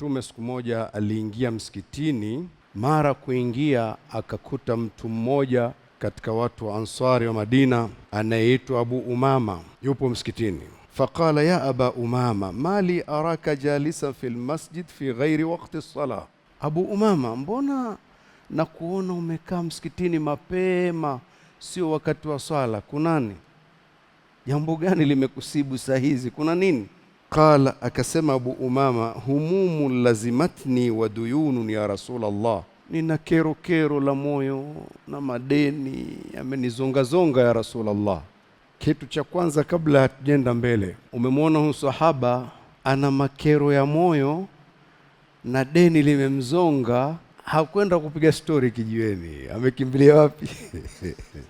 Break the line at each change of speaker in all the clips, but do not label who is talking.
Mtume siku moja aliingia msikitini, mara kuingia akakuta mtu mmoja katika watu wa Ansari wa Madina anayeitwa Abu Umama yupo msikitini. Faqala ya Aba Umama mali araka jalisa fil masjid fi ghairi waqti as-salah. Abu Umama, mbona nakuona umekaa msikitini mapema, sio wakati wa swala? Kunani? Jambo gani limekusibu saa hizi? Kuna nini? Qala, akasema Abu Umama, humumu lazimatni wa duyunun ya Rasulullah, nina kero la moyo na madeni yamenizonga ya Rasulullah. Kitu cha kwanza kabla hatujenda mbele, umemwona huyu sahaba ana makero ya moyo na deni limemzonga, hakwenda kupiga story kijiweni. Amekimbilia wapi?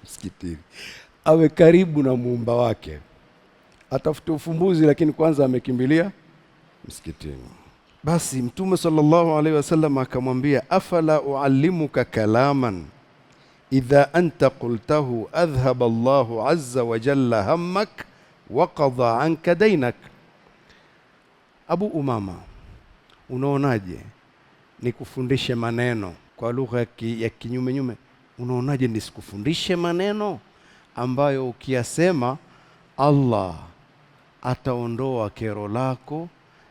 Msikitini. Awe karibu na muumba wake, atafute ufumbuzi, lakini kwanza amekimbilia msikitini. Basi Mtume sallallahu alaihi wasallam akamwambia, afala uallimuka kalaman idha anta qultahu adhhaba Allahu azza wa jalla hammak wa qadha anka dainak. Abu Umama, unaonaje nikufundishe maneno kwa lugha ya kinyume? Unaonaje nisikufundishe maneno ambayo ukiyasema Allah ataondoa kero lako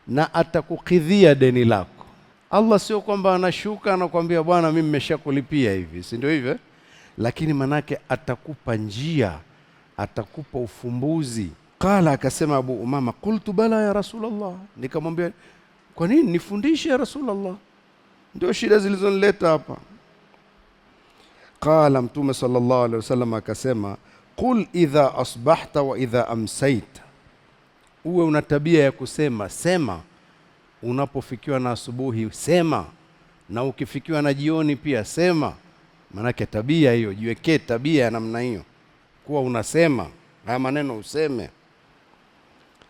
na atakukidhia deni lako? Allah sio kwamba anashuka anakuambia bwana mimi nimeshakulipia hivi, si ndio hivyo? Lakini manake atakupa njia, atakupa ufumbuzi. Qala, akasema Abu Umama, qultu bala ya Rasulullah, nikamwambia kwa nini nifundishe ya Rasulullah, ndio shida zilizonileta hapa. Qala, Mtume sallallahu alaihi wasallam akasema, qul idha asbahta wa idha amsayta, uwe una tabia ya kusema, sema unapofikiwa na asubuhi, sema na ukifikiwa na jioni pia sema. Manake tabia hiyo, jiwekee tabia ya namna hiyo, kuwa unasema haya maneno, useme.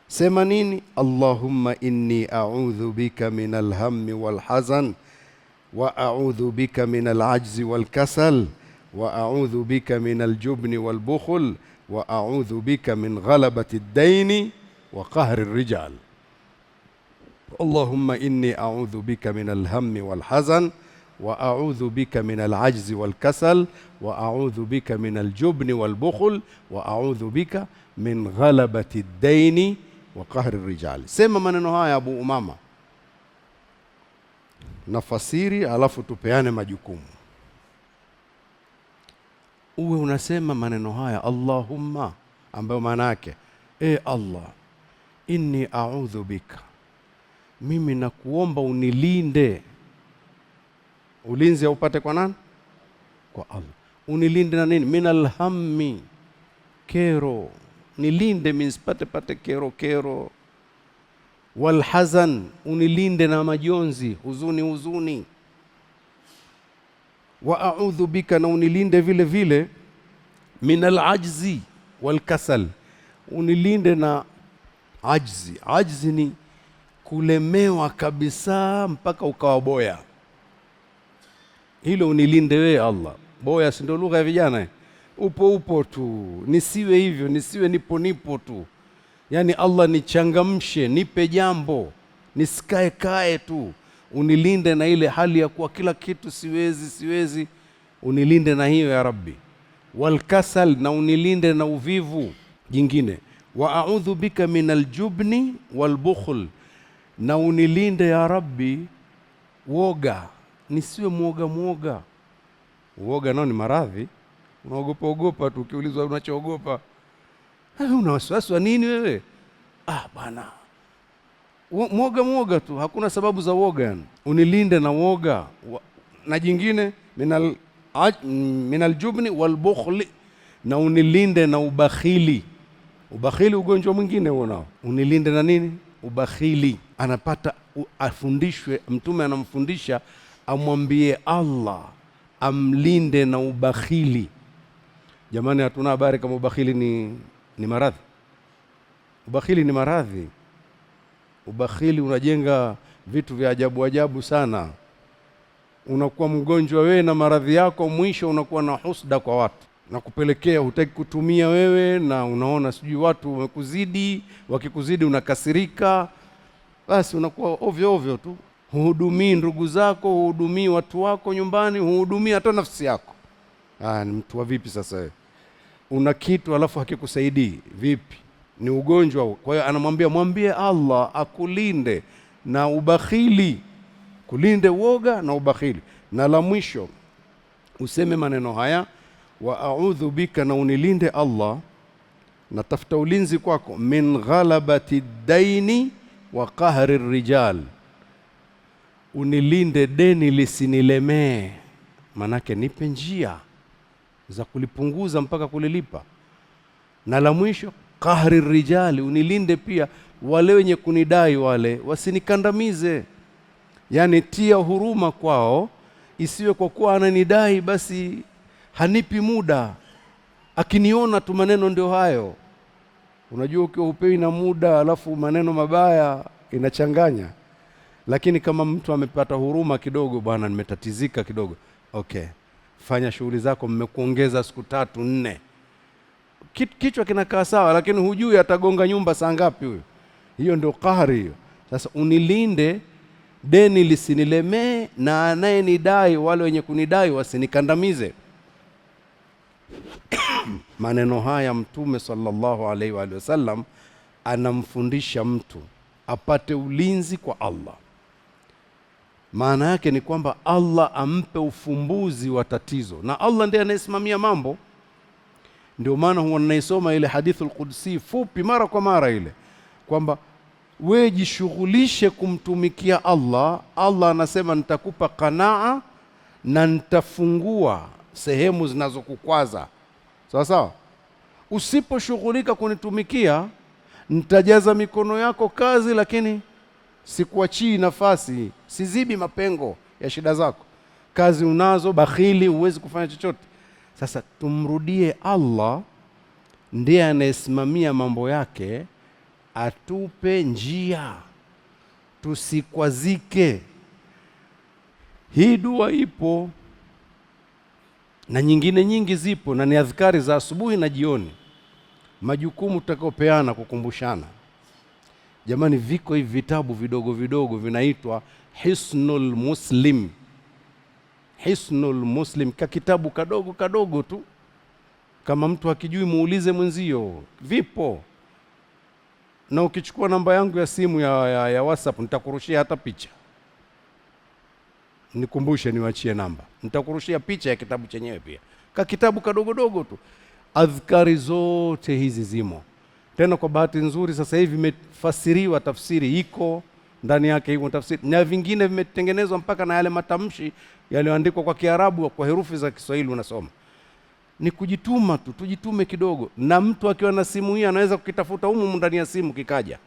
Sema nini? Allahumma inni a'udhu bika min alhammi walhazan wa a'udhu bika min alajzi walkasal wa a'udhu bika min aljubni walbukhl wa a'udhu bika min ghalabati ad-daini wa qahri ar-rijal. Allahumma inni a'udhu bika min alhammi walhazan wa a'udhu bika min alajzi walkasal wa a'udhu bika min aljubni walbukhl wa a'udhu bika min ghalabati ad-daini wa qahri ar-rijal. Sema maneno haya Abu Umama, nafasiri alafu tupeane majukumu. Uwe unasema maneno haya, Allahumma, ambayo maana yake Allah, inni a'udhu bika, mimi nakuomba unilinde. Ulinzi upate kwa nani? Kwa Allah. Unilinde na nini? Minal hammi, kero, nilinde minsipate kero. Wal hazan, unilinde na majonzi, huzuni. Wa a'udhu bika, na unilinde vile vile minal ajzi wal kasal, unilinde na ajzi. Ajzi ni kulemewa kabisa mpaka ukawa boya. Hilo unilinde wewe Allah. Boya si ndio lugha ya vijana? Upo tu, nisiwe hivyo, nisiwe nipo tu. Yani Allah nichangamshe, nipe jambo, nisikae tu. Unilinde na ile hali ya kuwa kila kitu siwezi, unilinde na hiyo ya Rabbi. Wal kasal, na unilinde na uvivu. Jingine, wa a'udhu bika minal jubni wal bukhl, na unilinde ya Rabbi woga, nisiwe muoga. Uoga nao ni maradhi, unaogopa tu, ukiulizwa unachoogopa, una wasiwasi nini wewe? Bana, muoga tu, hakuna sababu za woga yani. Unilinde na woga. Na jingine, minal jubni wal bukhli, na unilinde na ubakhili. Ubakhili ugonjwa mwingine huo nao. Unilinde na nini? Ubakhili. Anapata afundishwe, Mtume anamfundisha amwambie Allah amlinde na ubakhili. Jamani, hatuna habari kama ubakhili ni maradhi. Ubakhili ni maradhi. Ubakhili unajenga vitu vya ajabu sana. Unakuwa mgonjwa wewe na maradhi yako, mwisho unakuwa na husda kwa watu, na kupelekea hutaki kutumia wewe, na unaona sijui watu wamekuzidi, wakikuzidi unakasirika, basi unakuwa ovyo tu, huhudumii ndugu zako, huhudumii watu wako nyumbani, huhudumii hata nafsi yako. Ni mtu wa vipi sasa wewe? Una kitu alafu hakikusaidii, vipi? Ni ugonjwa huo. Kwa hiyo anamwambia, mwambie Allah akulinde na ubakhili, kulinde woga na ubakhili. Na la mwisho useme maneno haya, wa a'udhu bika, na unilinde Allah, na tafuta ulinzi kwako, min ghalabati daini wa qahri rijal, unilinde deni lisinilemee, manake nipe njia za kulipunguza mpaka kulilipa. Na la mwisho, qahri rijali, unilinde pia wale wenye kunidai wale wasinikandamize. Yani tia huruma kwao, isiwe kwa kuwa ananidai basi hanipi muda, akiniona tu maneno ndio hayo. Unajua ukiwa upewi na muda alafu maneno mabaya inachanganya. Lakini kama mtu amepata huruma kidogo, bwana nimetatizika kidogo, okay, fanya shughuli zako, mmekuongeza siku 3 4, kichwa kinakaa sawa, lakini hujui atagonga nyumba saa ngapi huyo. Hiyo ndio qahri hiyo. Sasa unilinde deni lisinilemee, na anayenidai wale wenye kunidai wasinikandamize. Maneno haya Mtume sallallahu alaihi wa sallam anamfundisha mtu apate ulinzi kwa Allah. Maana yake ni kwamba Allah ampe ufumbuzi wa tatizo, na Allah ndiye anayesimamia mambo. Ndio maana huwa ninaisoma ile hadithul qudsi fupi mara kwa mara ile, kwamba wewe jishughulishe kumtumikia Allah. Allah anasema nitakupa qanaa na nitafungua sehemu zinazokukwaza. Sawa sawa? Usiposhughulika kunitumikia, nitajaza mikono yako kazi, lakini sikuachii nafasi, sizibi mapengo ya shida zako. Kazi unazo, bakhili, huwezi kufanya chochote. Sasa tumrudie Allah, ndiye anayesimamia mambo yake, atupe njia, tusikwazike. Hii dua ipo na nyingine nyingi zipo, na ni adhkari za asubuhi na jioni. Majukumu tutakayopeana kukumbushana. Jamani, viko hivi vitabu vidogo vidogo vinaitwa Hisnul Muslim. Hisnul Muslim, kitabu kadogo kadogo tu. Kama mtu hakijui muulize mwenzio, vipo. Na ukichukua namba yangu ya simu ya WhatsApp, nitakurushia hata picha. Nikumbushe niwachie namba, nitakurushia picha ya kitabu chenyewe pia. Kitabu kadogo dogo tu. Adhkari zote hizi zimo. Tena kwa bahati nzuri sasa hivi imefasiriwa, tafsiri iko ndani yake, hiyo tafsiri, na vingine vimetengenezwa mpaka na yale matamshi yaliyoandikwa kwa Kiarabu kwa herufi za Kiswahili unasoma. Ni kujituma tu, tujitume kidogo. Na mtu akiwa na simu hii anaweza kukitafuta humu ndani ya simu, kikaja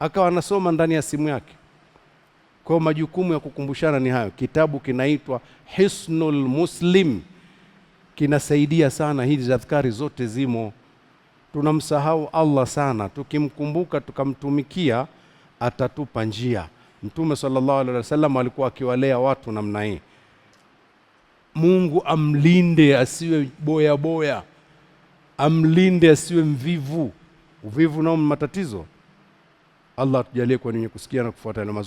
akawa anasoma ndani ya simu yake. Kwa majukumu ya kukumbushana ni hayo. Kitabu kinaitwa Hisnul Muslim, kinasaidia sana. Hizi adhkari zote zimo. Tunamsahau Allah sana, tukimkumbuka tukamtumikia atatupa njia. Mtume sallallahu alaihi wasallam alikuwa akiwalea watu namna hii. Mungu amlinde asiwe boya boya, amlinde asiwe mvivu. Uvivu nao matatizo. Allah atujalie kwa ninyi kusikia na kufuata